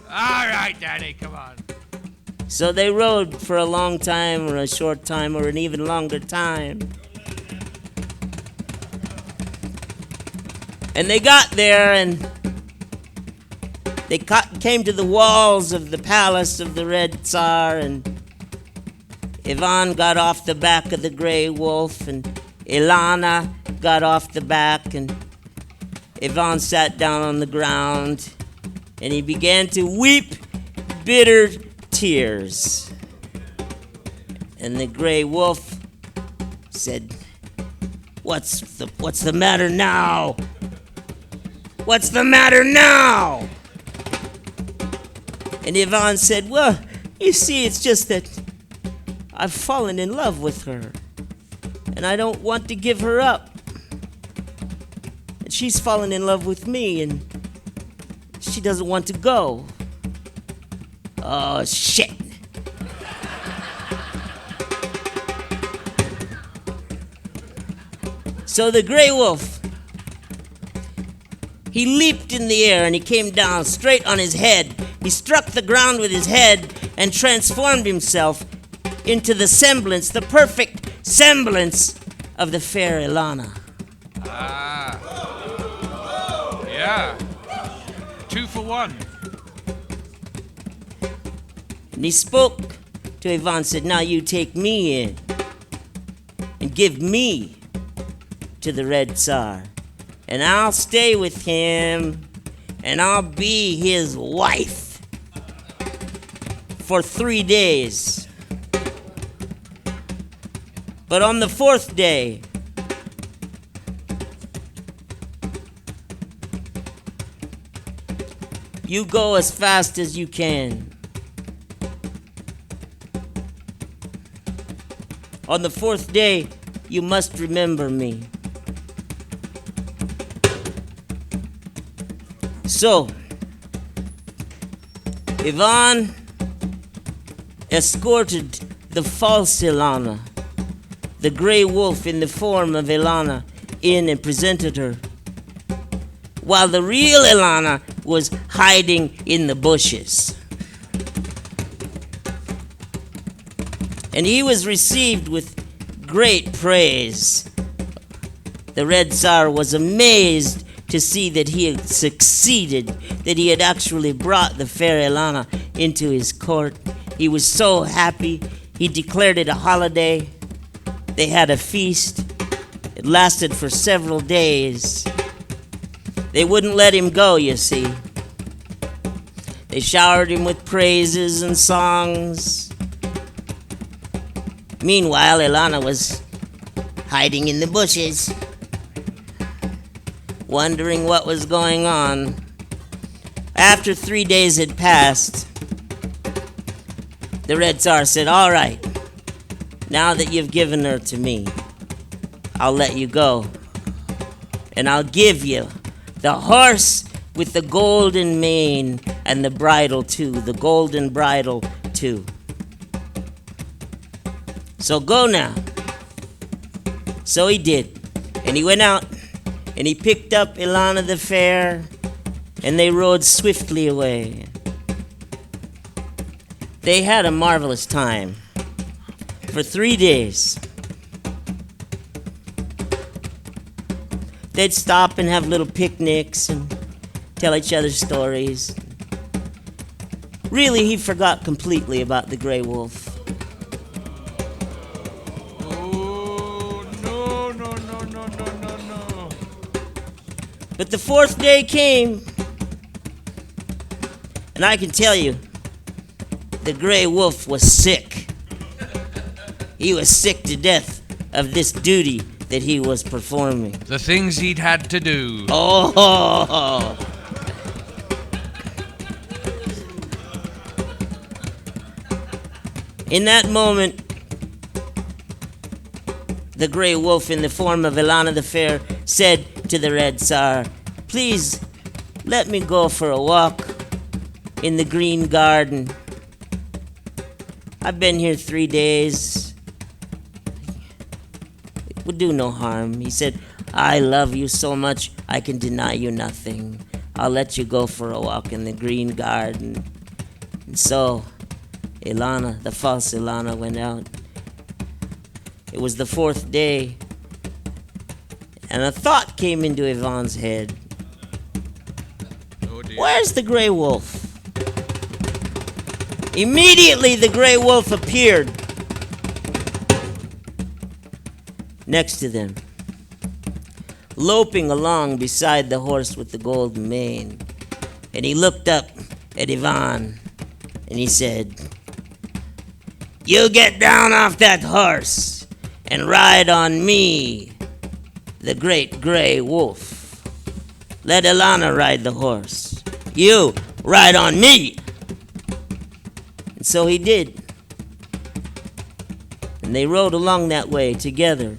All right, Daddy, come on. So they rode for a long time or a short time or an even longer time. And they got there and they came to the walls of the palace of the Red Tsar, and Ivan got off the back of the gray wolf and Ilana got off the back, and Ivan sat down on the ground and he began to weep bitter tears. And the gray wolf said, What's the matter now? What's the matter now? And Ivan said, well, you see, it's just that I've fallen in love with her, and I don't want to give her up. And she's fallen in love with me, and she doesn't want to go. Oh, shit. So the gray wolf, he leaped in the air and he came down straight on his head. He struck the ground with his head and transformed himself into the semblance, the perfect semblance of the fair Ilana. Ah. Yeah. 2 for 1. And he spoke to Ivan, said, now you take me in and give me to the Red Tsar, and I'll stay with him and I'll be his wife for 3 days. But on the 4th day, you go as fast as you can. On the 4th day, you must remember me. So, Ivan escorted the false Ilana, the gray wolf in the form of Ilana, in and presented her, while the real Ilana was hiding in the bushes. And he was received with great praise. The Red Tsar was amazed to see that he had succeeded, that he had actually brought the fair Ilana into his court. He was so happy, he declared it a holiday. They had a feast. It lasted for several days. They wouldn't let him go, you see. They showered him with praises and songs. Meanwhile, Ilana was hiding in the bushes, wondering what was going on. After 3 days had passed, the Red Tsar said, all right, now that you've given her to me, I'll let you go. And I'll give you the horse with the golden mane and the bridle too, the golden bridle too. So go now. So he did. And he went out and he picked up Ilana the Fair and they rode swiftly away. They had a marvelous time for 3 days. They'd stop and have little picnics and tell each other stories. Really, he forgot completely about the gray wolf. But the 4th day came, and I can tell you, the gray wolf was sick. He was sick to death of this duty that he was performing. The things he'd had to do. Oh! In that moment, the gray wolf in the form of Ilana the Fair said to the Red Tsar, please let me go for a walk in the green garden. I've been here 3 days. It would do no harm. He said, I love you so much I can deny you nothing. I'll let you go for a walk in the green garden. And so Ilana, the false Ilana, went out. It was the fourth day, and a thought came into Yvonne's head. Oh dear. Where's the gray wolf? Immediately the gray wolf appeared next to them, loping along beside the horse with the golden mane. And he looked up at Yvonne and he said, "You get down off that horse and ride on me, the great gray wolf. Let Ilana ride the horse. You ride on me." And so he did. And they rode along that way together.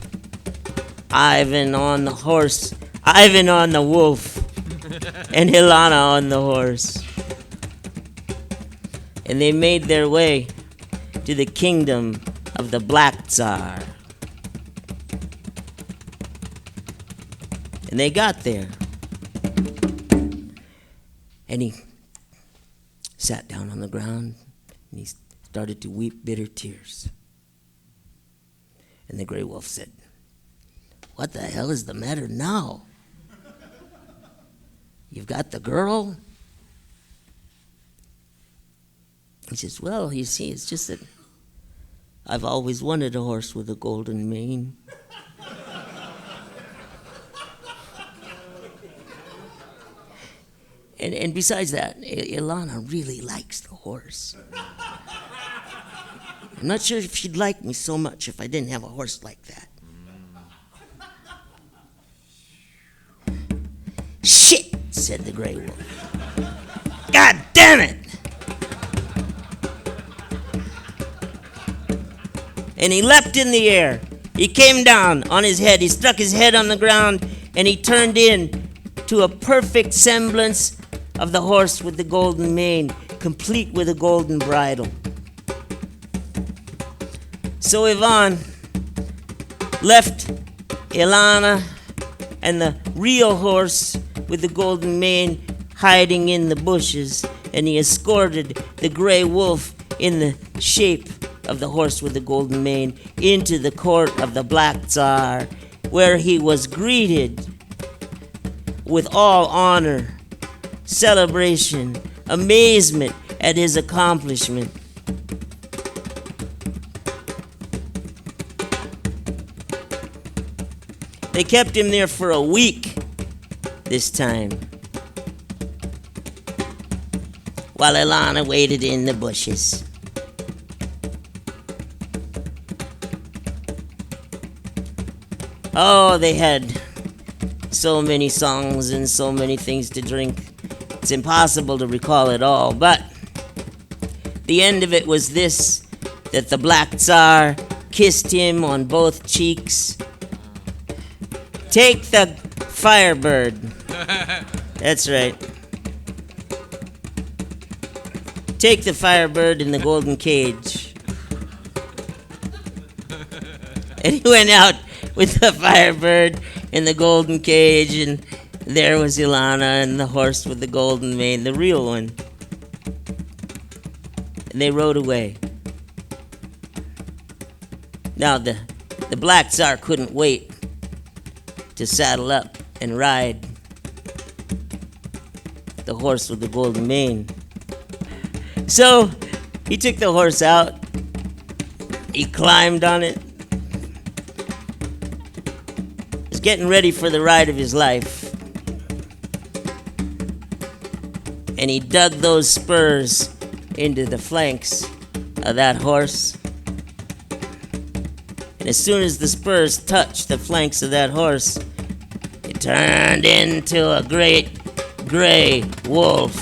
Ivan on the horse, Ivan on the wolf, and Ilana on the horse. And they made their way to the kingdom of the Black Tsar. And they got there. And he sat down on the ground and he started to weep bitter tears. And the gray wolf said, "What the hell is the matter now? You've got the girl?" He says, "Well, you see, it's just that I've always wanted a horse with a golden mane." And besides that, Ilana really likes the horse. I'm not sure if she'd like me so much if I didn't have a horse like that. "Shit," said the gray wolf. "God damn it!" And he leapt in the air. He came down on his head. He struck his head on the ground, and he turned in to a perfect semblance of the horse with the golden mane, complete with a golden bridle. So Yvonne left Ilana and the real horse with the golden mane hiding in the bushes, and he escorted the gray wolf in the shape of the horse with the golden mane into the court of the Black Tsar, where he was greeted with all honor, celebration, amazement at his accomplishment. They kept him there for a week this time, while Ilana waited in the bushes. Oh, they had so many songs and so many things to drink. It's impossible to recall it all, but the end of it was this, that the Black Tsar kissed him on both cheeks. "Take the Firebird." That's right. "Take the Firebird in the golden cage." And he went out with the Firebird in the golden cage, and there was Ilana and the horse with the golden mane, the real one. And they rode away. Now the Black Tsar couldn't wait to saddle up and ride the horse with the golden mane. So he took the horse out, he climbed on it, was getting ready for the ride of his life. And he dug those spurs into the flanks of that horse. And as soon as the spurs touched the flanks of that horse, it turned into a great gray wolf.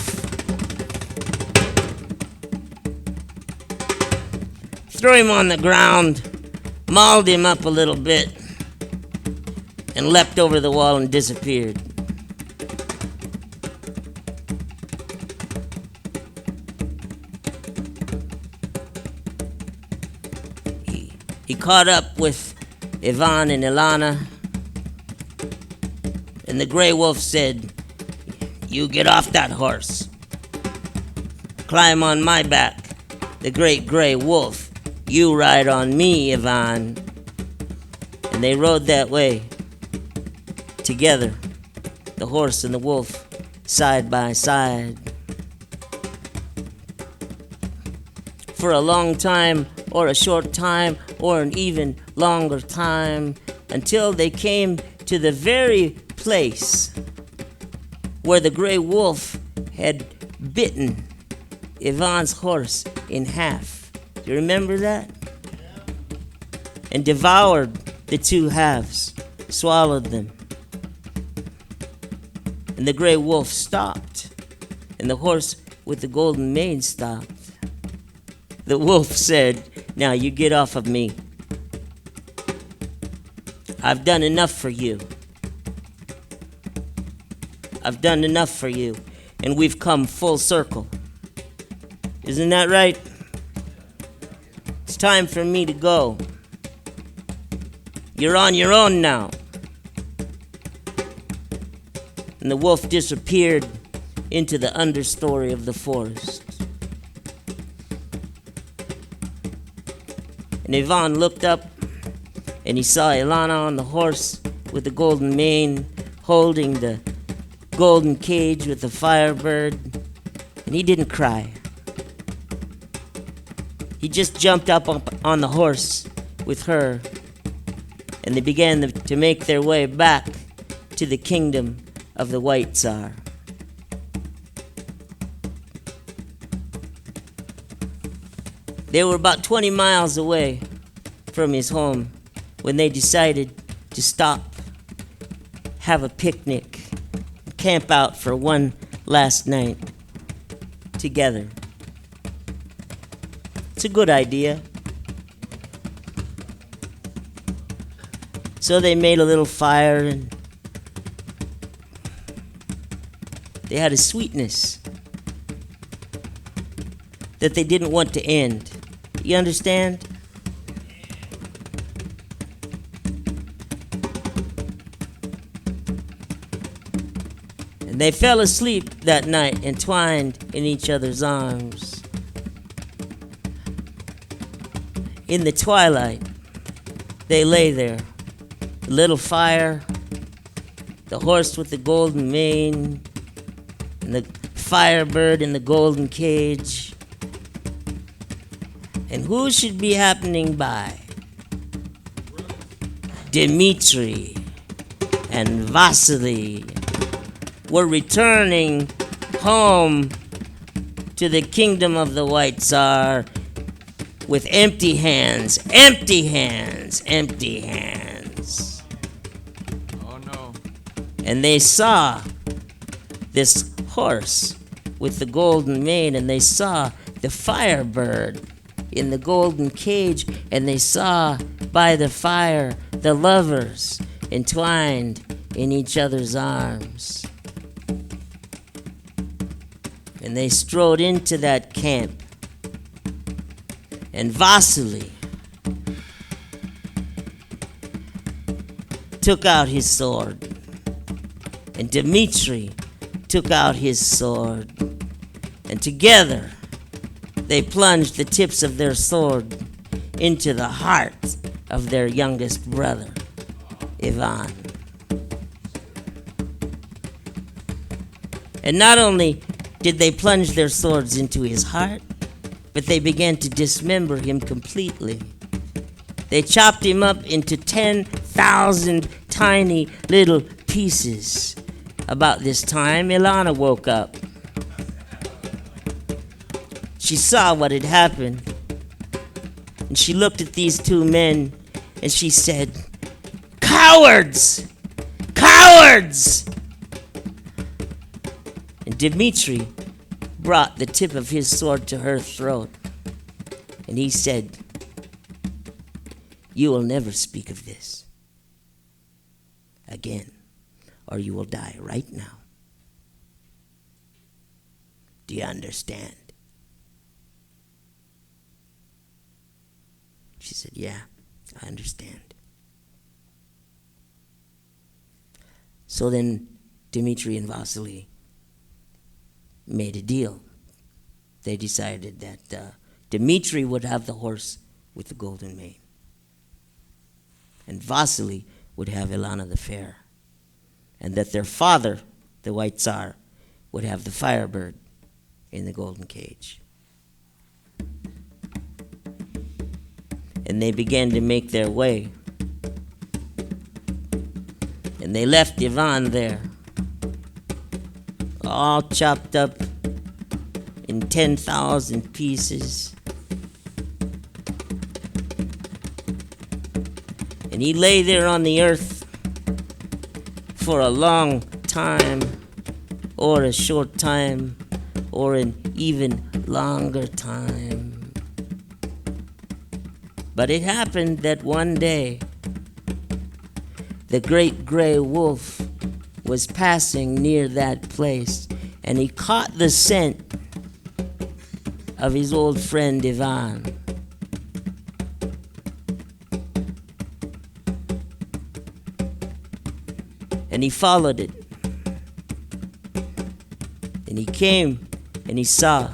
Threw him on the ground, mauled him up a little bit, and leapt over the wall and disappeared. He caught up with Ivan and Ilana, and the gray wolf said, You get off that horse. Climb on my back, the great gray wolf. You ride on me, Ivan. And they rode that way, together, the horse and the wolf, side by side. For a long time, or a short time, or an even longer time, until they came to the very place where the gray wolf had bitten Ivan's horse in half. Do you remember that? And devoured the two halves, swallowed them. And the gray wolf stopped, and the horse with the golden mane stopped. The wolf said, "Now you get off of me. I've done enough for you. I've done enough for you, and we've come full circle. Isn't that right? It's time for me to go. You're on your own now." And the wolf disappeared into the understory of the forest. And Ivan looked up, and he saw Ilana on the horse with the golden mane, holding the golden cage with the firebird, and he didn't cry. He just jumped up on the horse with her, and they began to make their way back to the kingdom of the White Tsar. They were about 20 miles away from his home when they decided to stop, have a picnic, camp out for one last night together. It's a good idea. So they made a little fire, and they had a sweetness that they didn't want to end. You understand? And they fell asleep that night, entwined in each other's arms. In the twilight, they lay there. The little fire, the horse with the golden mane, and the firebird in the golden cage. And who should be happening by? Dmitri and Vasily were returning home to the kingdom of the White Tsar with empty hands, empty hands, empty hands. Oh no. And they saw this horse with the golden mane, and they saw the firebird in the golden cage, and they saw by the fire the lovers entwined in each other's arms. And they strode into that camp, and Vasily took out his sword, and Dmitri took out his sword, and together they plunged the tips of their sword into the heart of their youngest brother, Ivan. And not only did they plunge their swords into his heart, but they began to dismember him completely. They chopped him up into 10,000 tiny little pieces. About this time, Ilana woke up. She saw what had happened, and she looked at these two men, and she said, "Cowards! Cowards!" And Dmitri brought the tip of his sword to her throat, and he said, "You will never speak of this again, or you will die right now. Do you understand?" She said, "Yeah, I understand." So then Dmitri and Vasily made a deal. They decided that Dmitri would have the horse with the golden mane, and Vasily would have Ilana the Fair, and that their father, the White Tsar, would have the Firebird in the golden cage. And they began to make their way. And they left Ivan there, all chopped up in 10,000 pieces. And he lay there on the earth for a long time, or a short time, or an even longer time. But it happened that one day, the great gray wolf was passing near that place, and he caught the scent of his old friend Ivan. And he followed it. And he came and he saw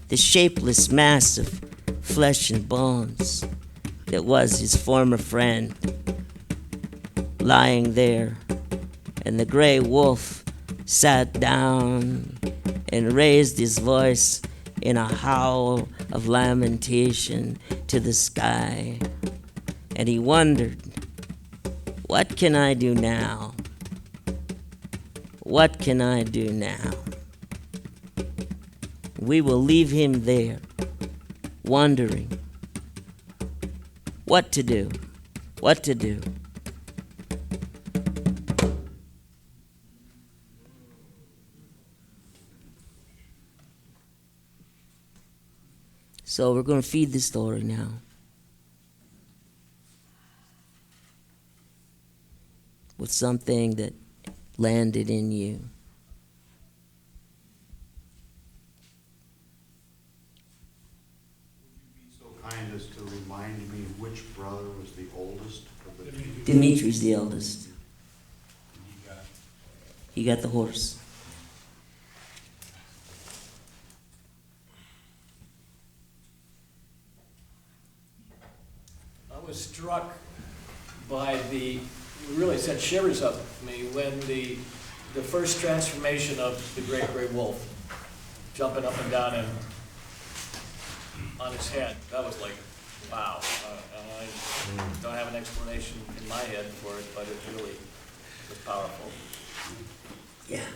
the shapeless mass of flesh and bones that was his former friend lying there. And the gray wolf sat down and raised his voice in a howl of lamentation to the sky. And he wondered, what can I do now? What can I do now? We will leave him there, wondering what to do, what to do. So we're going to feed the story now. With something that landed in you. So kind as to remind me which brother was the oldest of the two? Dimitri's the eldest. He got the horse. I was struck by it really sent shivers up me when the first transformation of the great gray wolf, jumping up and down and on his head. That was like, wow. And I don't have an explanation in my head for it, but it really was powerful. Yeah.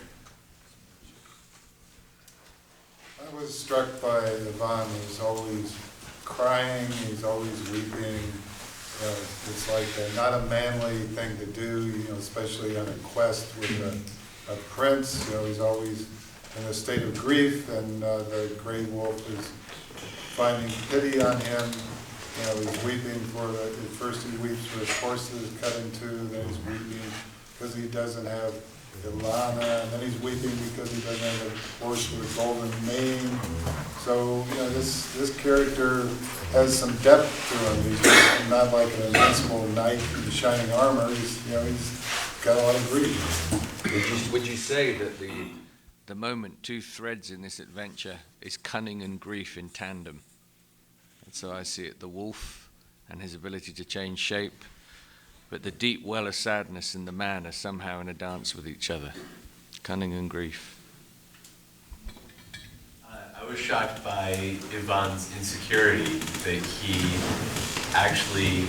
I was struck by Ivan. He's always crying, he's always weeping. It's like not a manly thing to do, especially on a quest with a prince. He's always in a state of grief, and the gray wolf is finding pity on him. He's weeping at first he weeps for his horse that is cut in two, then he's weeping because he doesn't have Ilana, and then he's weeping because he doesn't have a horse with a golden mane. So, this character has some depth to him. He's just not like an invincible knight in shining armor. He's got a lot of grief. Would you say that the moment two threads in this adventure is cunning and grief in tandem? And so I see it, the wolf and his ability to change shape, but the deep well of sadness in the man are somehow in a dance with each other. Cunning and grief. I was shocked by Ivan's insecurity, that he actually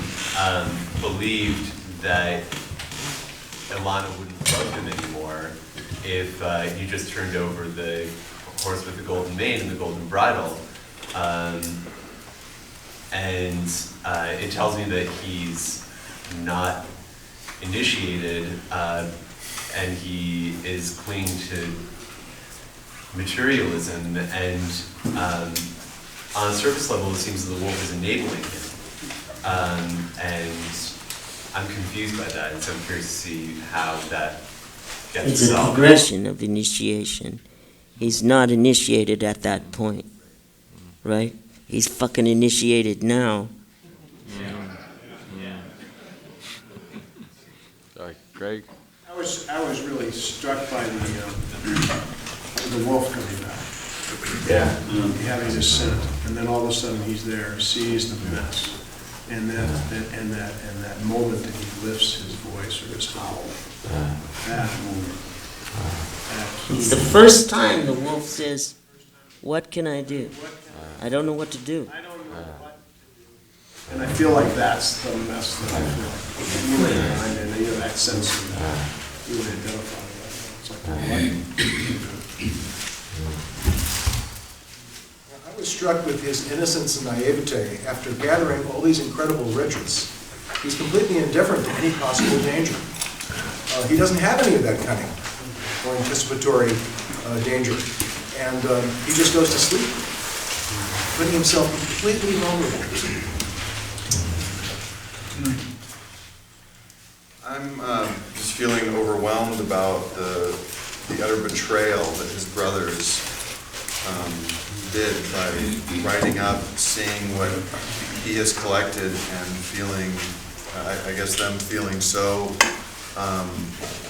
believed that Ilana wouldn't love him anymore if he just turned over the horse with the golden mane and the golden bridle. And it tells me that he's not initiated, and he is clinging to materialism, and on a surface level it seems that the wolf is enabling him, and I'm confused by that, and so I'm curious to see how that gets It's a resolved. progression of initiation. He's not initiated at that point, right? He's fucking initiated now. Sorry, Craig? I I was really struck by the wolf coming back. Yeah. Having his scent, and then all of a sudden he's there, sees the mess, and that moment that he lifts his voice or his howl, that moment. It's the first time the wolf says, "What can I do? I don't know what to do." And I feel like that's the mess that I feel like you were behind, and you know, that sense of you would identify with. It's like, I was struck with his innocence and naivete after gathering all these incredible riches. He's completely indifferent to any possible danger. He doesn't have any of that cunning or anticipatory danger. And he just goes to sleep, putting himself completely vulnerable. I'm just feeling overwhelmed about the utter betrayal that his brothers did by writing up, seeing what he has collected, and feeling, I guess them feeling so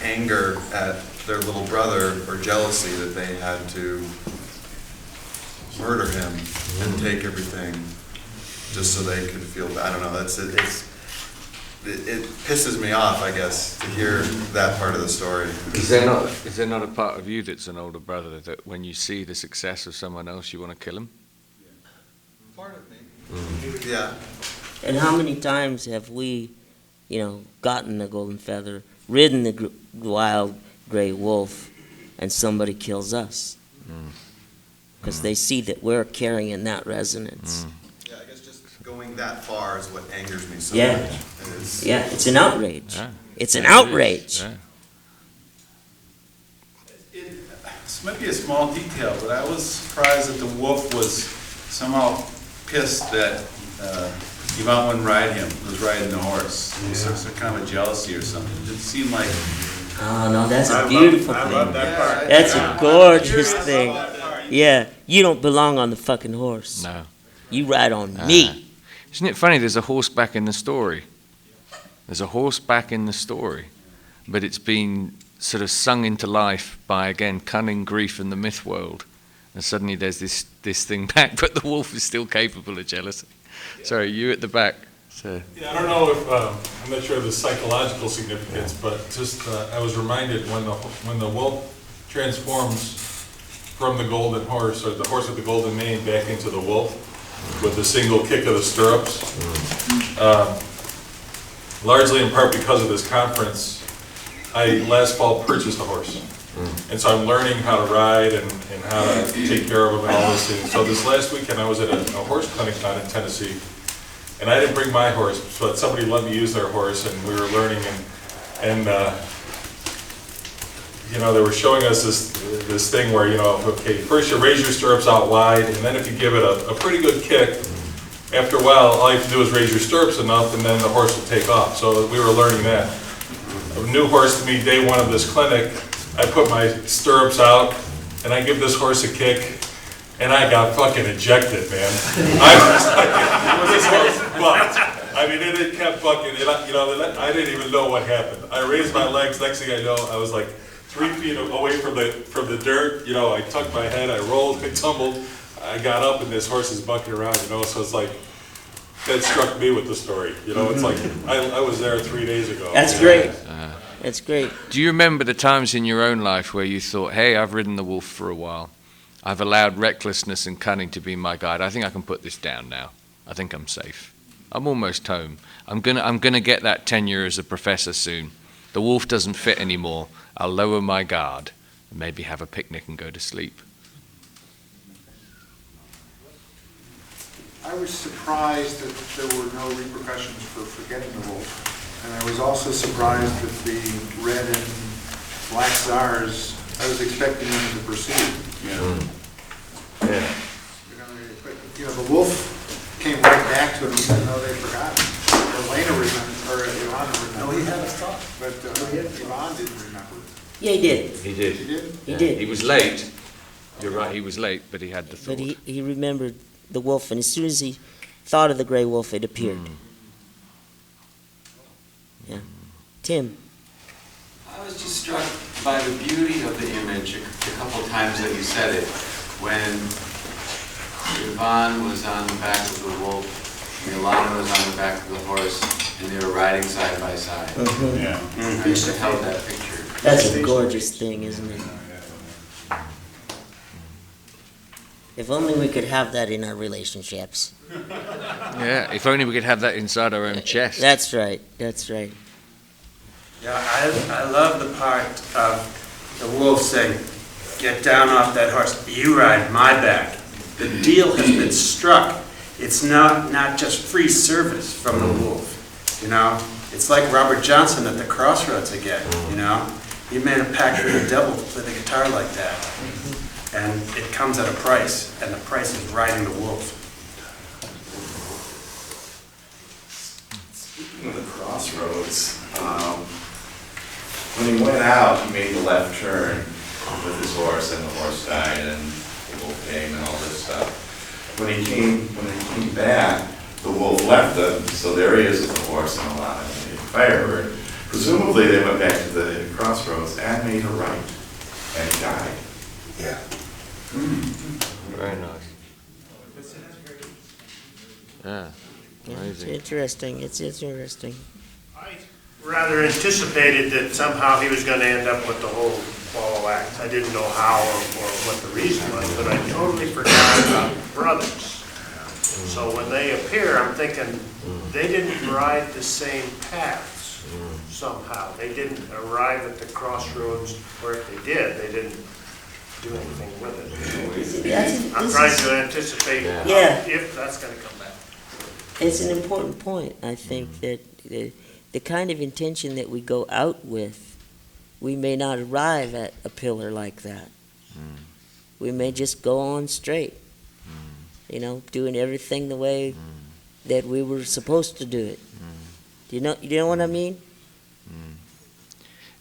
anger at their little brother or jealousy that they had to murder him and take everything just so they could feel bad. I don't know. It pisses me off, I guess, to hear that part of the story. Is there not a part of you that's an older brother that when you see the success of someone else, you want to kill him? Part of me. Yeah. And how many times have we, gotten the golden feather, ridden the wild gray wolf, and somebody kills us? Because they see that we're carrying that resonance. Yeah, I guess just going that far is what angers me so Yeah. much. Yeah, it's an outrage. Yeah. It's an outrage. Yeah. This might be a small detail, but I was surprised that the wolf was somehow pissed that Yvonne wouldn't ride him, was riding the horse. It was some kind of a jealousy or something. It didn't seem like... Oh, no, that's a beautiful thing. I love that part. That's a gorgeous thing. Yeah, you don't belong on the fucking horse. No. You ride on me. Isn't it funny? There's a horseback in the story. There's a horseback in the story, but it's been sort of sung into life by, again, cunning, grief, and the myth world. And suddenly there's this thing back, but the wolf is still capable of jealousy. Sorry, you at the back. So. Yeah, I don't know if, I'm not sure of the psychological significance, but just I was reminded when the wolf transforms from the golden horse, or the horse with the golden mane, back into the wolf with a single kick of the stirrups. Largely in part because of this conference, I last fall purchased a horse. And so I'm learning how to ride and how to take care of him and all those things. So this last weekend I was at a horse clinic down in Tennessee, and I didn't bring my horse, but somebody let me use their horse, and we were learning, and they were showing us this thing where, okay, first you raise your stirrups out wide, and then if you give it a pretty good kick, after a while, all you have to do is raise your stirrups enough, and then the horse will take off. So we were learning that. A new horse to me, day one of this clinic, I put my stirrups out, and I give this horse a kick, and I got fucking ejected, man. This horse bucked. I mean, it kept fucking, I didn't even know what happened. I raised my legs, next thing I know, I was like 3 feet away from the dirt. I tucked my head, I rolled, I tumbled, I got up, and this horse is bucking around, so it's like, that struck me with the story. It's like, I was there 3 days ago. That's great. That's great. Do you remember the times in your own life where you thought, hey, I've ridden the wolf for a while. I've allowed recklessness and cunning to be my guide. I think I can put this down now. I think I'm safe. I'm almost home. I'm gonna get that tenure as a professor soon. The wolf doesn't fit anymore. I'll lower my guard and maybe have a picnic and go to sleep. I was surprised that there were no repercussions for forgetting the wolf. And I was also surprised that the red and black czars, I was expecting them to pursue. Yeah. The wolf came right back to him and said, no, they forgot. Elena remembered, or Ilana remembered. No, he had us talk. But Yvonne didn't remember. Yeah, he did. He did. She did? He did. He was late. You're right, he was late, but he had the thought. But he remembered the wolf, and as soon as he thought of the gray wolf, it appeared. Yeah. Tim. I was was just struck by the beauty of the image a couple times that you said it. When Yvonne was on the back of the wolf, and Ilana was on the back of the horse, and they were riding side by side. Yeah. I just held that picture. That's a gorgeous thing, isn't it? If only we could have that in our relationships. Yeah, if only we could have that inside our own chest. That's right, that's right. Yeah, I love the part of the wolf saying, "Get down off that horse, you ride my back." The deal has been struck. It's not just free service from the wolf, you know? It's like Robert Johnson at the Crossroads again, you know? He made a pact with the devil to play the guitar like that. And it comes at a price, and the price is riding the wolf. Speaking of the Crossroads, when he went out, he made the left turn with his horse, and the horse died, and the wolf came, and all this stuff. When he came back, the wolf left him, so there he is with the horse and a lot of Firebird. Presumably, they went back to the crossroads and made a right, and he died. Yeah. Very nice. Yeah, It's amazing. interesting, it's interesting. I rather anticipated that somehow he was gonna end up with the whole ball of wax. I didn't know how or what the reason was, but I totally forgot about brothers. So when they appear, I'm thinking, they didn't ride the same paths somehow. They didn't arrive at the crossroads, or if they did, they didn't do anything with it. I'm trying to anticipate Yeah. if that's gonna come back. It's an important point. I think that the kind of intention that we go out with, we may not arrive at a pillar like that. We may just go on straight, you know, doing everything the way that we were supposed to do it. You know what I mean?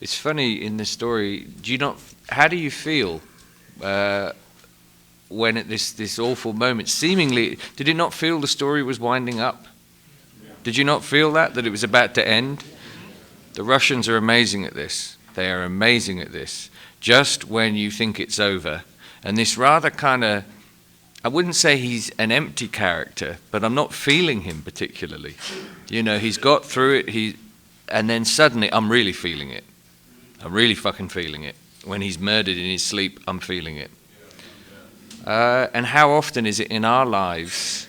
It's funny in the story. How do you feel when at this awful moment, seemingly, did you not feel the story was winding up? Did you not feel that it was about to end? The Russians are amazing at this. They are amazing at this. Just when you think it's over, and this rather kind of, I wouldn't say he's an empty character, but I'm not feeling him particularly. You know, he's got through it, and then suddenly I'm really feeling it. I'm really fucking feeling it. When he's murdered in his sleep, I'm feeling it. And how often is it in our lives,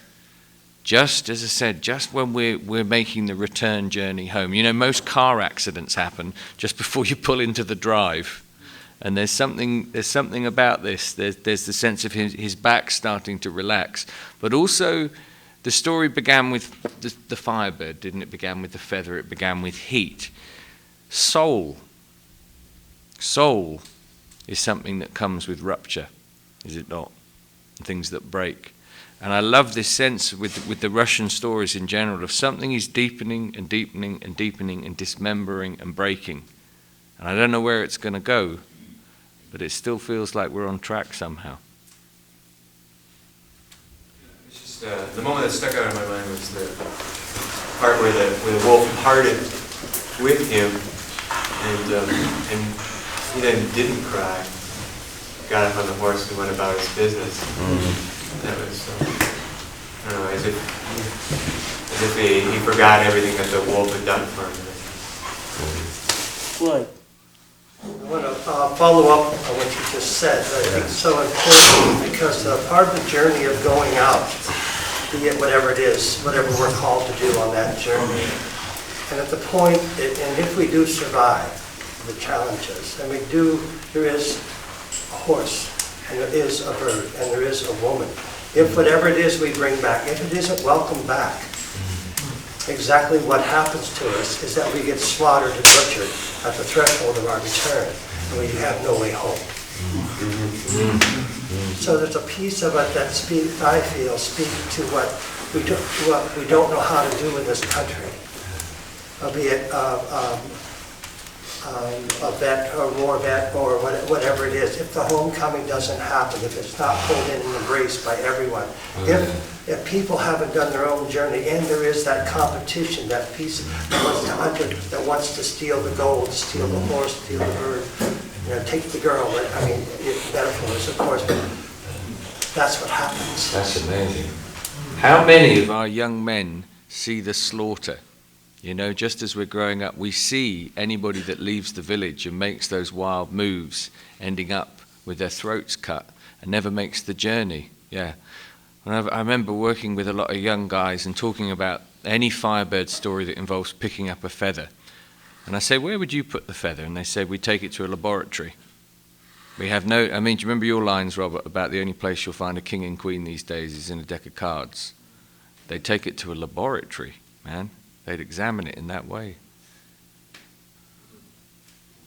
just as I said, just when we're making the return journey home? You know, most car accidents happen just before you pull into the drive. And there's something about this. There's the sense of his back starting to relax. But also, the story began with the Firebird, didn't it? It began with the feather. It began with heat. Soul is something that comes with rupture, is it not? Things that break. And I love this sense with the Russian stories in general of something is deepening and deepening and deepening and dismembering and breaking. And I don't know where it's going to go, but it still feels like we're on track somehow. It's just, the moment that stuck out in my mind was the part where the wolf parted with him, and he then didn't cry. Got up on the horse and went about his business. That was, I don't know, as if he forgot everything that the wolf had done for him. Floyd. I want to follow up on what you just said. I think it's so important because part of the journey of going out, be it whatever it is, whatever we're called to do on that journey, and at the point, and if we do survive the challenges, and there is a horse, and there is a bird, and there is a woman. If whatever it is we bring back, if it isn't welcome back, exactly what happens to us is that we get slaughtered and butchered at the threshold of our return, and we have no way home. So there's a piece of it that I feel speak to what we don't know how to do in this country, be it a vet, a war vet, or whatever it is, if the homecoming doesn't happen, if it's not pulled in and embraced by everyone, if people haven't done their own journey, and there is that competition, that piece that wants to steal the gold, steal the horse, steal the bird, take the girl, I mean, metaphors, of course, but that's what happens. That's amazing. How many of our young men see the slaughter? You know, just as we're growing up, we see anybody that leaves the village and makes those wild moves, ending up with their throats cut, and never makes the journey. Yeah. I remember working with a lot of young guys and talking about any Firebird story that involves picking up a feather. And I say, where would you put the feather? And they said, we take it to a laboratory. We have no, I mean, do you remember your lines, Robert, about the only place you'll find a king and queen these days is in a deck of cards? They take it to a laboratory, man. They'd examine it in that way.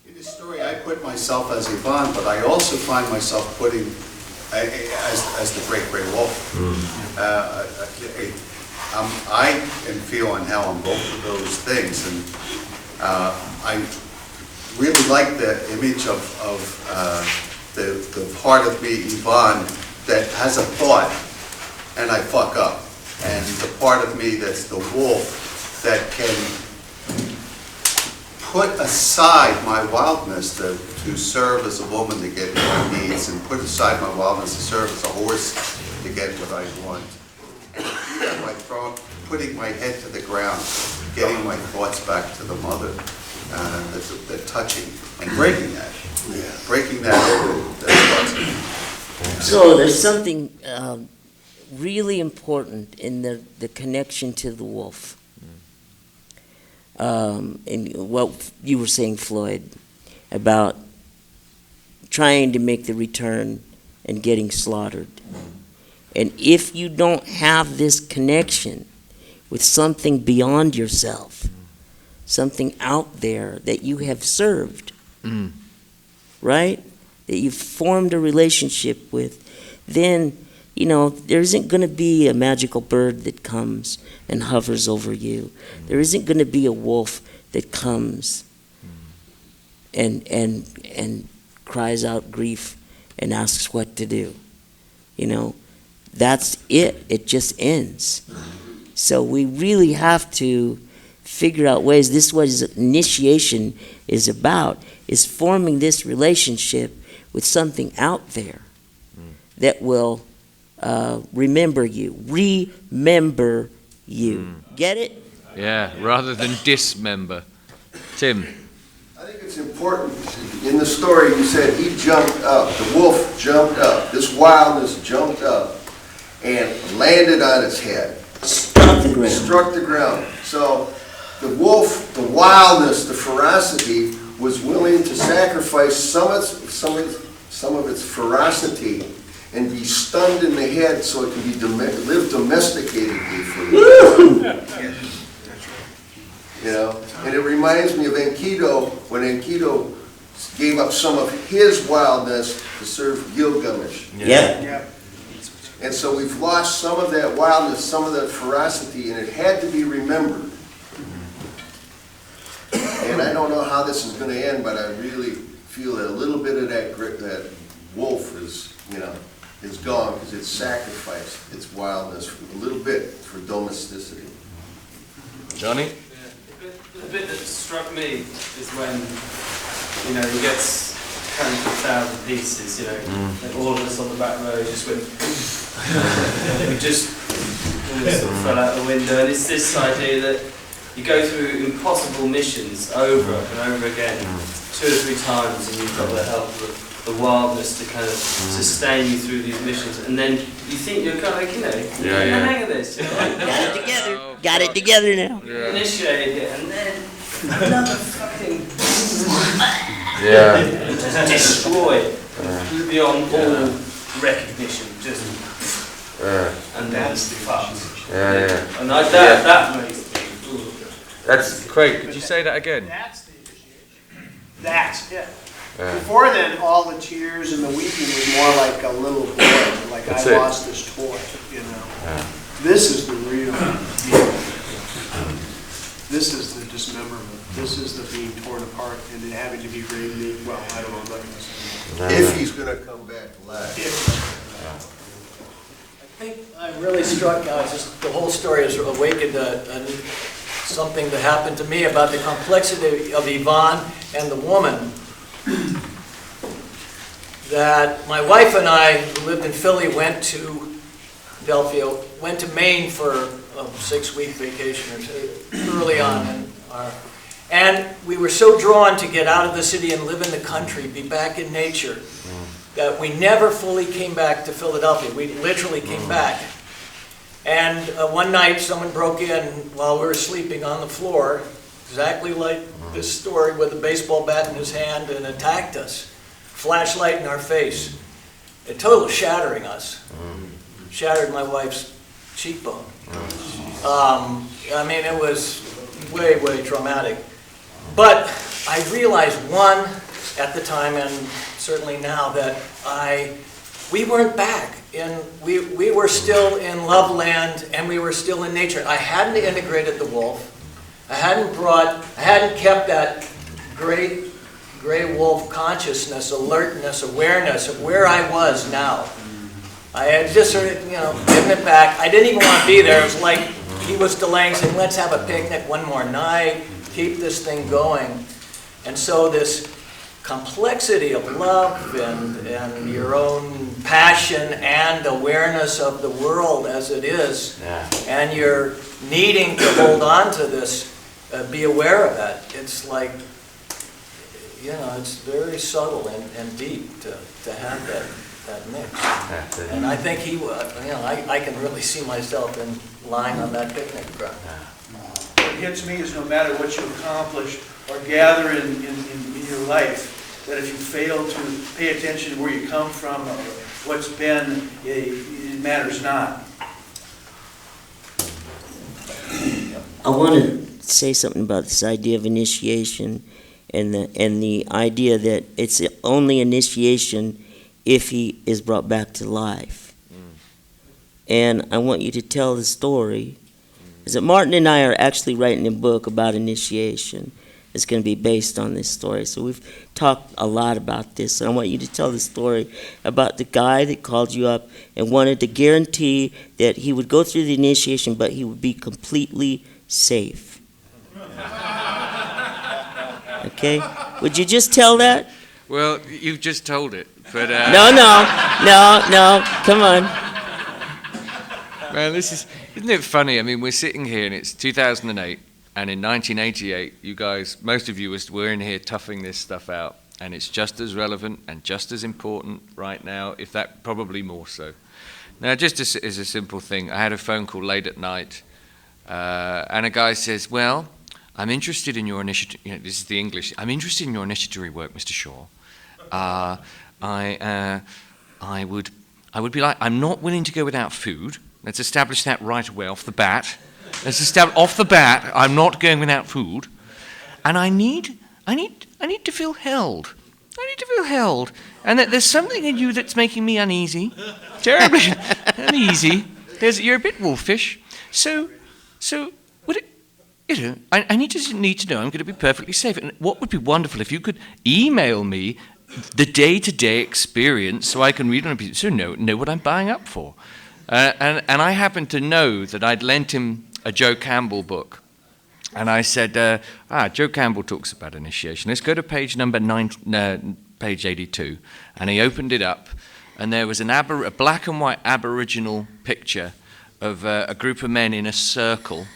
In this story, I put myself as Yvonne, but I also find myself putting as the great gray wolf. I am feeling hell on both of those things, and I really like the image of the part of me, Yvonne, that has a thought, and I fuck up, and the part of me that's the wolf that can put aside my wildness to serve as a woman to get my needs, and put aside my wildness to serve as a horse to get what I want. And by putting my head to the ground, getting my thoughts back to the mother, the touching, and breaking that. Breaking that. So there's something really important in the connection to the wolf. And what you were saying, Floyd, about trying to make the return and getting slaughtered. And if you don't have this connection with something beyond yourself, something out there that you have served, right? That you've formed a relationship with, then, you know, there isn't going to be a magical bird that comes and hovers over you. There isn't going to be a wolf that comes and cries out grief and asks what to do. You know, that's it. It just ends. So we really have to figure out ways. This is what initiation is about, is forming this relationship with something out there that will remember you. Remember you. Get it? Yeah, rather than dismember. Tim. I think it's important. In the story you said he jumped up. The wolf jumped up. This wildness jumped up and landed on its head. Struck the ground. Struck the ground. So the wolf, the wildness, the ferocity, was willing to sacrifice some of its ferocity and be stunned in the head so it can be live domesticatedly for you. You know, and it reminds me of Enkidu, when Enkidu gave up some of his wildness to serve Gilgamesh. Yeah. And so we've lost some of that wildness, some of that ferocity, and it had to be remembered. And I don't know how this is going to end, but I really feel that a little bit of that wolf is, you know, is gone because it's sacrificed its wildness a little bit for domesticity. Johnny? The bit that struck me is when, you know, he gets cut into 1,000 pieces, you know, and all of us on the back row just went, we just sort of fell out the window. And it's this idea that you go through impossible missions over and over again, 2 or 3 times, and you've got the help of the wildness to kind of sustain you through these missions, and then you think you're kind of like, you know, hang of this. You know, like, got it together. Got it together now. Initiated it, and then another fucking just destroyed beyond all recognition, just and that's the fucked. And that makes me. That's Craig. Could you say that again? That's the initiation. That's it. Before then, all the tears and the weeping was more like a little boy, like I lost this toy, you know. This is the real deal. This is the dismemberment. This is the being torn apart and then having to be remade. Well, I don't know, but If he's gonna come back alive. I think I'm really struck, just the whole story has awakened something that happened to me about the complexity of Yvonne and the woman. That my wife and I, who lived in Philly, went to Maine for a 6-week vacation or so, early on. And we were so drawn to get out of the city and live in the country, be back in nature, that we never fully came back to Philadelphia. We literally came back. And one night, someone broke in while we were sleeping on the floor, exactly like this story, with a baseball bat in his hand, and attacked us. Flashlight in our face. A total shattering us. Shattered my wife's cheekbone. I mean, it was way, way traumatic. But I realized, one, at the time, and certainly now, that we weren't back. We were still in love land, and we were still in nature. I hadn't integrated the wolf. I hadn't kept that great gray wolf consciousness, alertness, awareness of where I was now. I had just sort of, given it back. I didn't even want to be there. It was like he was delaying, saying, let's have a picnic one more night, keep this thing going. And so this complexity of love and your own passion and awareness of the world as it is, and you're needing to hold on to this, be aware of that. It's like, it's very subtle and deep to have that mix. And I think I can really see myself lying on that picnic ground. What hits me is no matter what you accomplish or gather in your life, that if you fail to pay attention to where you come from or what's been, it matters not. I want to say something about this idea of initiation and the idea that it's only initiation if he is brought back to life. And I want you to tell the story. Is that Martin and I are actually writing a book about initiation. It's going to be based on this story. So we've talked a lot about this, and I want you to tell the story about the guy that called you up and wanted to guarantee that he would go through the initiation, but he would be completely safe. Okay? Would you just tell that? Well, you've just told it, but... No, come on. Man, isn't it funny? I mean, we're sitting here and it's 2008, and in 1988, you guys, most of you were in here toughing this stuff out, and it's just as relevant and just as important right now, if that, probably more so. Now, just as a simple thing, I had a phone call late at night, and a guy says, well, I'm interested in your initiative, this is the English, I'm interested in your initiatory work, Mr. Shaw. I would be like, I'm not willing to go without food. Let's establish that right away off the bat. Off the bat, I'm not going without food. And I need to feel held. I need to feel held. And that there's something in you that's making me uneasy. Terribly uneasy. You're a bit wolfish. So would it, I need to know I'm going to be perfectly safe. And what would be wonderful if you could email me the day-to-day experience so I can read on a piece, so know what I'm buying up for. And I happened to know that I'd lent him a Joe Campbell book. And I said, Joe Campbell talks about initiation. Let's go to page number page 82. And he opened it up, and there was a black and white Aboriginal picture of a group of men in a circle,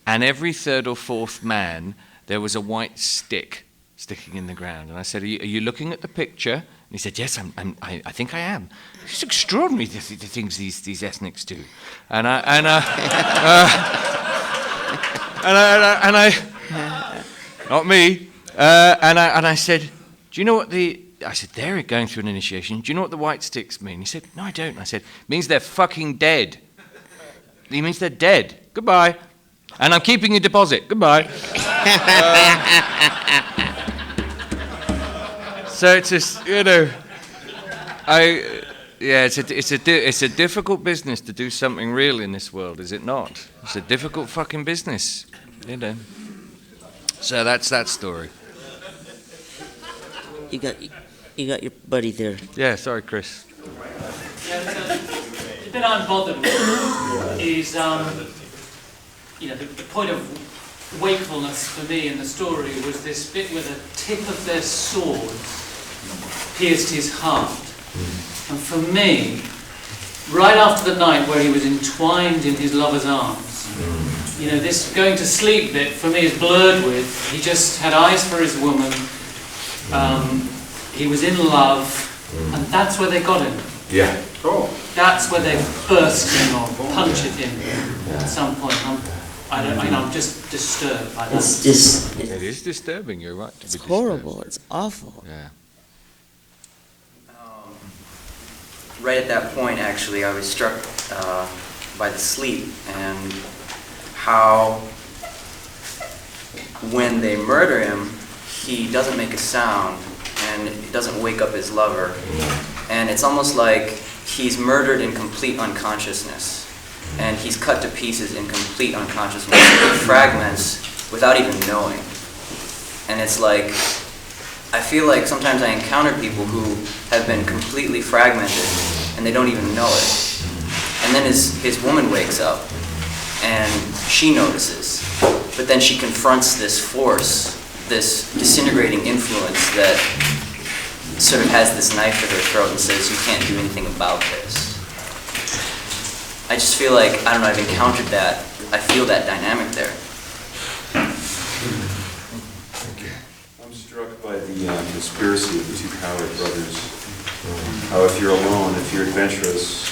and every third or fourth man, there was a white stick sticking in the ground. And I said, are you looking at the picture? And he said, yes, I think I am. It's extraordinary the things these ethnics do. And I not me. And I said, do you know what I said, they're going through an initiation. Do you know what the white sticks mean? He said, no, I don't. I said, it means they're fucking dead. It means they're dead. Goodbye. And I'm keeping your deposit. Goodbye. So it's just, it's a difficult business to do something real in this world, is it not? It's a difficult fucking business, So that's that story. You got your buddy there. Yeah, sorry, Chris. Yeah, the bit I'm bothered with is, the point of wakefulness for me in the story was this bit where the tip of their sword pierced his heart. And for me, right after the night where he was entwined in his lover's arms, this going to sleep bit for me is blurred with, he just had eyes for his woman, he was in love, and that's where they got him. Yeah. Cool. That's where they burst him or punctured him at some point. I'm just disturbed by that. It is disturbing, you're right. It's horrible, it's awful. Yeah. Right at that point, actually, I was struck by the sleep and how when they murder him, he doesn't make a sound and it doesn't wake up his lover. And it's almost like he's murdered in complete unconsciousness. And he's cut to pieces in complete unconsciousness, in fragments, without even knowing. And it's like, I feel like sometimes I encounter people who have been completely fragmented, and they don't even know it. And then his woman wakes up, and she notices. But then she confronts this force, this disintegrating influence that sort of has this knife to her throat and says, you can't do anything about this. I just feel like, I don't know, I've encountered that. I feel that dynamic there. I'm struck by the conspiracy of the two coward brothers. How if you're alone, if you're adventurous,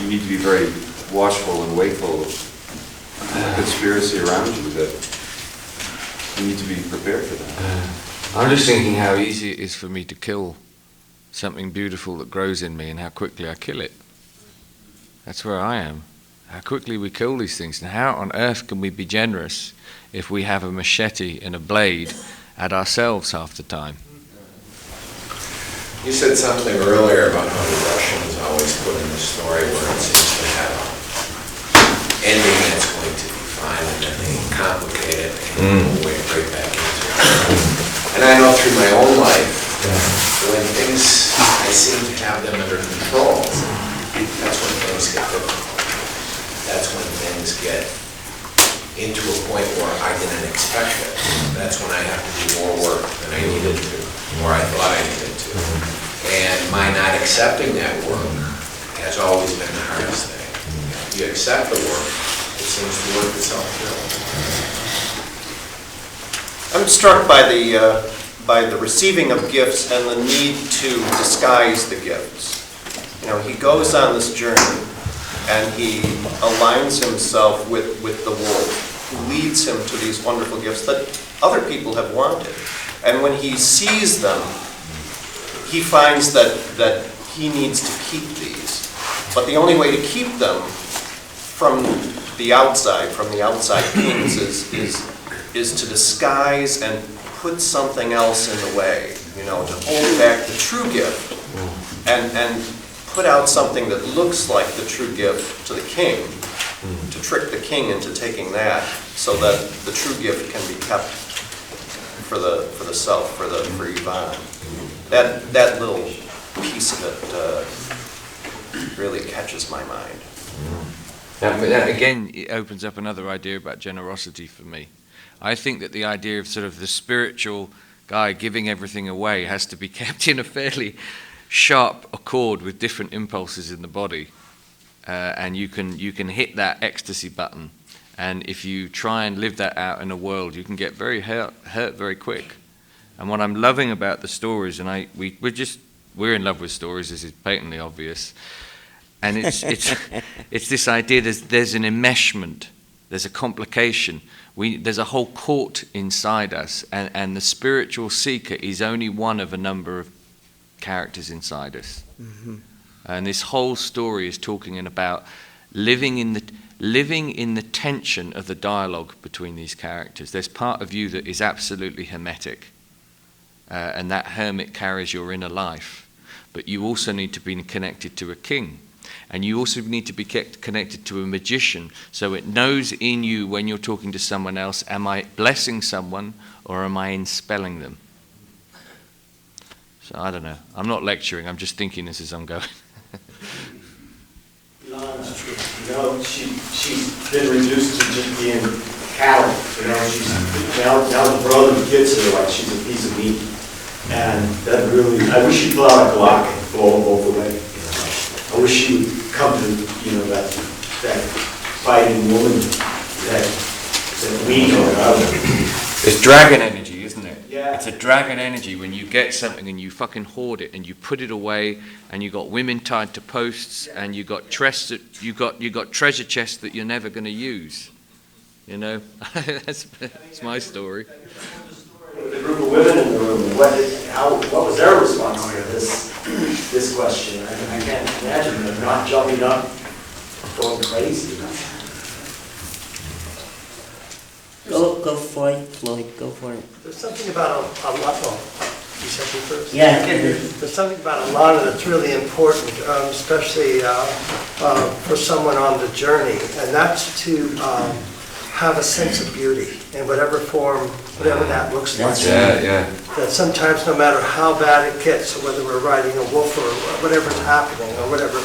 you need to be very watchful and wakeful of the conspiracy around you, that you need to be prepared for that. I'm just thinking how easy it is for me to kill something beautiful that grows in me and how quickly I kill it. That's where I am. How quickly we kill these things, and how on earth can we be generous if we have a machete and a blade at ourselves half the time? You said something earlier about how the Russians always put in the story where it seems to have an ending that's going to be fine, and then they complicate it and go right back into it. And I know through my own life, when things, I seem to have them under control, that's when things get difficult. That's when things get into a point where I didn't expect it. That's when I have to do more work than I needed to, or I thought I needed to. And my not accepting that work has always been the hardest thing. If you accept the work, it seems to work itself through. I'm struck by the receiving of gifts and the need to disguise the gifts. He goes on this journey and he aligns himself with the wolf, who leads him to these wonderful gifts that other people have wanted. And when he sees them, he finds that he needs to keep these. But the only way to keep them from the outside kings, is to disguise and put something else in the way, to hold back the true gift and put out something that looks like the true gift to the king, to trick the king into taking that, so that the true gift can be kept for the self, for Ivan. That little piece of it really catches my mind. That again, it opens up another idea about generosity for me. I think that the idea of sort of the spiritual guy giving everything away has to be kept in a fairly sharp accord with different impulses in the body, and you can hit that ecstasy button, and if you try and live that out in a world, you can get very hurt very quick. And what I'm loving about the stories, and we're in love with stories, this is patently obvious, and it's this idea there's an enmeshment, there's a complication. There's a whole court inside us, and the spiritual seeker is only one of a number of characters inside us. Mm-hmm. And this whole story is talking about living in the tension of the dialogue between these characters. There's part of you that is absolutely hermetic, and that hermit carries your inner life, but you also need to be connected to a king. And you also need to be connected to a magician, so it knows in you when you're talking to someone else, am I blessing someone or am I enspelling them? So I don't know. I'm not lecturing, I'm just thinking this as I'm going. You know, she's been reduced to just being cattle. You know, she's now the brother gets her like she's a piece of meat, and that really. I wish she'd pull out a Glock and blow them both away. You know? I wish she would come to that fighting woman that we know about. It's dragon energy, isn't it? Yeah. It's a dragon energy when you get something and you fucking hoard it and you put it away, and you got women tied to posts, and you got treasure chests that you're never going to use. You know, that's my story. The group of women in the room, what was their response to this question? I can't imagine them not jumping up, going crazy. Go for it, Floyd, go for it. There's something about a lot of, you said me first? Yeah. There's something about a lot that's really important, especially for someone on the journey, and that's to have a sense of beauty in whatever form, whatever that looks like. Yeah. That sometimes no matter how bad it gets, or whether we're riding a wolf or whatever's happening, or whatever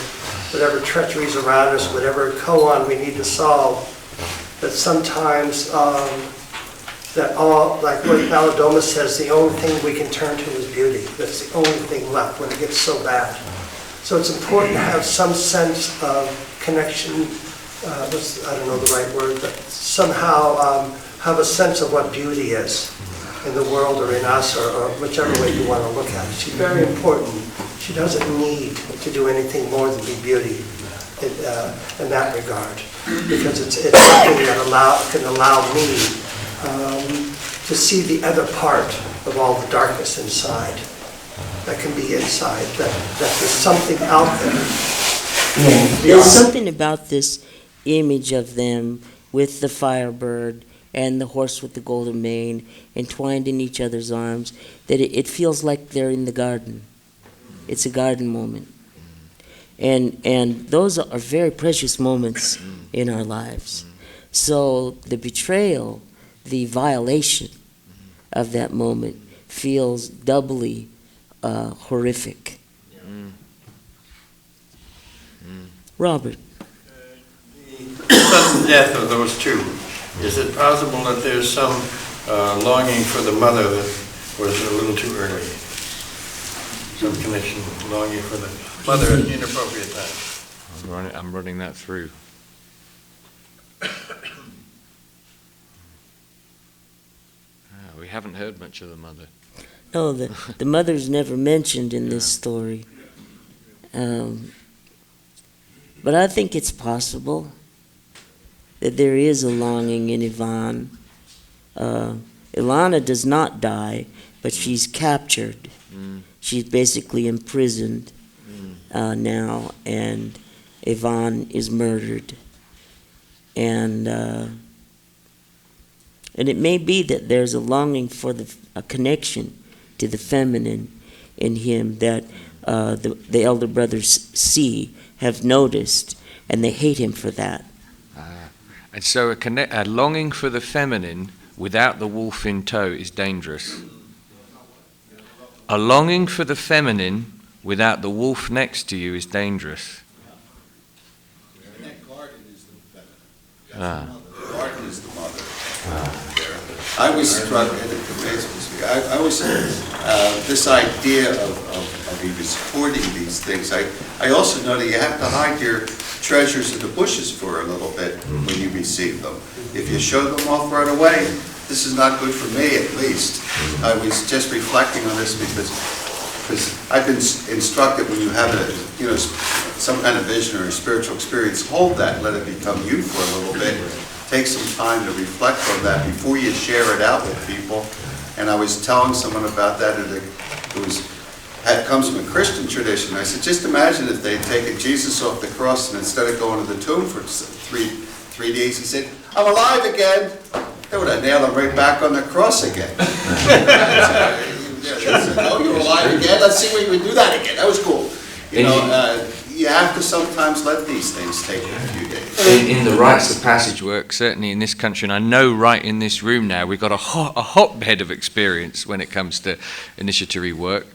treachery's around us, whatever koan we need to solve, that sometimes that all, like what Maladoma says, the only thing we can turn to is beauty. That's the only thing left when it gets so bad. So it's important to have some sense of connection, I don't know the right word, but somehow have a sense of what beauty is in the world or in us, or whichever way you want to look at it. She's very important. She doesn't need to do anything more than be beauty in that regard, because it's something that can allow me to see the other part of all the darkness inside, that can be inside, that there's something out there. Yeah. There's something about this image of them with the firebird and the horse with the golden mane entwined in each other's arms, that it feels like they're in the garden. It's a garden moment. And those are very precious moments in our lives. So the betrayal, the violation of that moment feels doubly horrific. Robert. The sudden death of those two, is it possible that there's some longing for the mother that was a little too early? Some connection, longing for the mother at inappropriate time? I'm running that through. We haven't heard much of the mother. No, the mother's never mentioned in this story. But I think it's possible that there is a longing in Ivan. Ilana does not die, but she's captured. She's basically imprisoned now, and Ivan is murdered. And it may be that there's a longing for a connection to the feminine in him that the elder brothers have noticed, and they hate him for that. And so a longing for the feminine without the wolf in tow is dangerous. A longing for the feminine without the wolf next to you is dangerous. And that garden is the feminine. The garden is the mother. I was struck, and it amazes me, I was, this idea of he was hoarding these things, I also know that you have to hide your treasures in the bushes for a little bit when you receive them. If you show them off right away, this is not good for me, at least. I was just reflecting on this because I've been instructed when you have some kind of vision or a spiritual experience, hold that, let it become you for a little bit. Take some time to reflect on that before you share it out with people. And I was telling someone about that, and it comes from a Christian tradition. I said, just imagine if they'd taken Jesus off the cross, and instead of going to the tomb for three days, he said, I'm alive again. They would have nailed him right back on the cross again. Oh, you're alive again? Let's see if we can do that again. That was cool. you have to sometimes let these things take a few days. In the rites of passage work, certainly in this country, and I know right in this room now, we've got a hotbed of experience when it comes to initiatory work.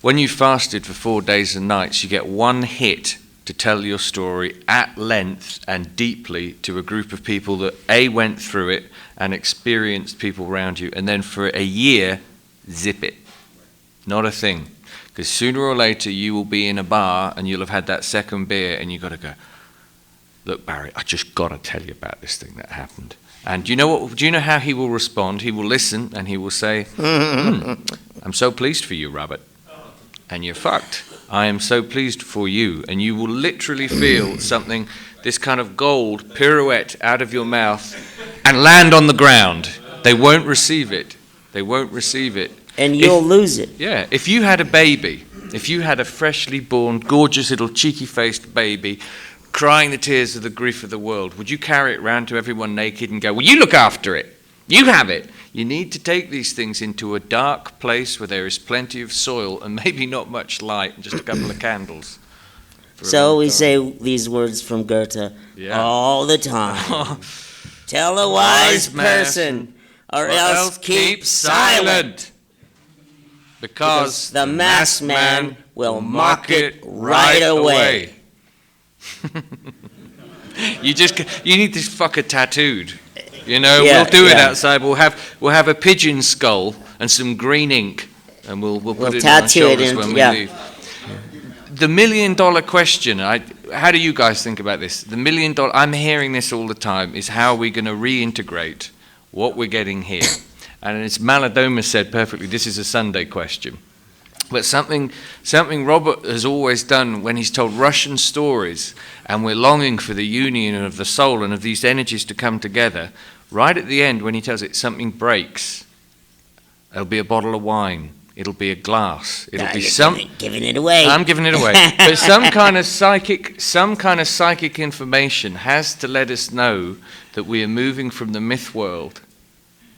When you fasted for 4 days and nights, you get one hit to tell your story at length and deeply to a group of people that A, went through it and experienced people around you, and then for a year, zip it. Not a thing. Because sooner or later you will be in a bar and you'll have had that second beer and you've got to go, look, Barry, I just got to tell you about this thing that happened. And do you know what? Do you know how he will respond? He will listen and he will say, I'm so pleased for you, Robert. And you're fucked. I am so pleased for you. And you will literally feel something, this kind of gold pirouette out of your mouth and land on the ground. They won't receive it. They won't receive it. And you'll lose it. Yeah. If you had a baby, if you had a freshly born, gorgeous little cheeky-faced baby crying the tears of the grief of the world, would you carry it round to everyone naked and go, well, you look after it. You have it. You need to take these things into a dark place where there is plenty of soil and maybe not much light and just a couple of candles. So we say these words from Goethe all the time. Tell a wise person, or else keep silent. Because the masked man will mock it right away. You need this fucker tattooed. You know, Yeah, we'll do it yeah. outside. We'll have a pigeon skull and some green ink, and we'll put it on our tattoo it shoulders in, when we yeah. leave. The $1 million question. How do you guys think about this? The $1 million. I'm hearing this all the time. Is how are we going to reintegrate what we're getting here? And as Malidoma said perfectly, this is a Sunday question. But something Robert has always done when he's told Russian stories, and we're longing for the union of the soul and of these energies to come together, right at the end when he tells it something breaks, it'll be a bottle of wine, it'll be a glass, it'll be giving it away. I'm giving it away. But some kind of psychic information has to let us know that we are moving from the myth world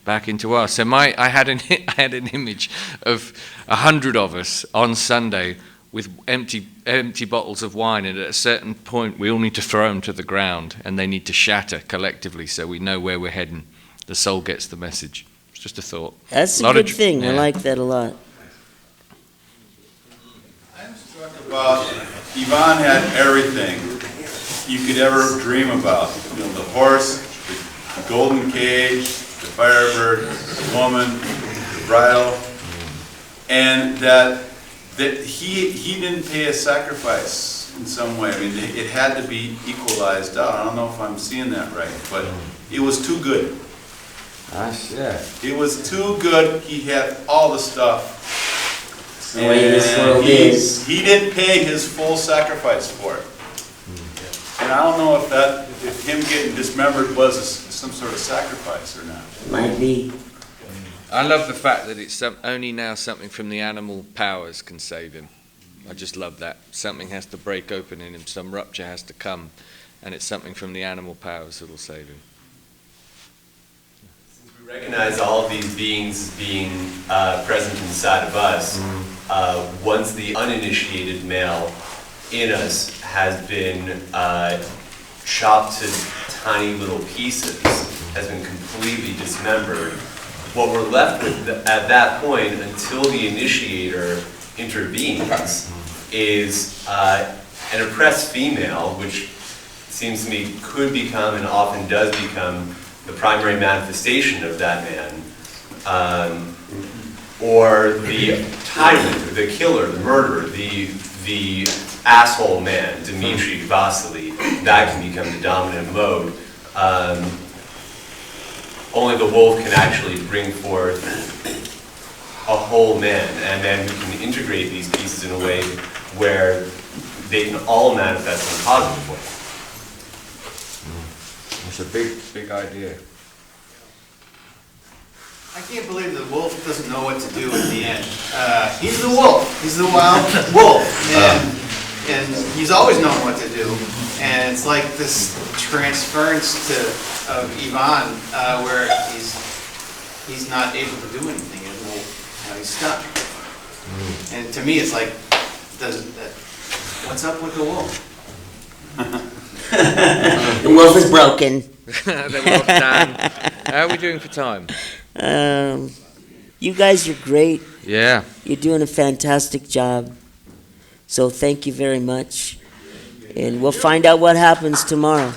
back into us. So I had an image of 100 of us on Sunday with empty bottles of wine, and at a certain point we all need to throw them to the ground and they need to shatter collectively so we know where we're heading. The soul gets the message. It's just a thought. That's a good thing. I like that a lot. Well, Yvonne had everything you could ever dream about. You know, the horse, the golden cage, the firebird, the woman, the bridal, and that he didn't pay a sacrifice in some way. I mean, it had to be equalized out. I don't know if I'm seeing that right, but it was too good. It was too good. He had all the stuff. The way this world is. He didn't pay his full sacrifice for it. And I don't know if him getting dismembered was some sort of sacrifice or not. Might be. I love the fact that it's only now something from the animal powers can save him. I just love that. Something has to break open in him, some rupture has to come, and it's something from the animal powers that will save him. We recognize all of these beings as being present inside of us. Once the uninitiated male in us has been chopped to tiny little pieces, has been completely dismembered, what we're left with at that point, until the initiator intervenes, is an oppressed female, which seems to me could become and often does become the primary manifestation of that man, or the tyrant, the killer, the murderer, the asshole man, Dmitri Vasily. That can become the dominant mode. Only the wolf can actually bring forth a whole man, and then we can integrate these pieces in a way where they can all manifest in a positive way. It's a big idea. I can't believe the wolf doesn't know what to do in the end. He's the wolf. He's the wild wolf. And he's always known what to do. And it's like this transference of Ivan where he's not able to do anything. He's stuck. And to me, it's like, What's up with the wolf? The wolf is broken. The wolf done. How are we doing for time? You guys are great. Yeah. You're doing a fantastic job. So thank you very much. And we'll find out what happens tomorrow.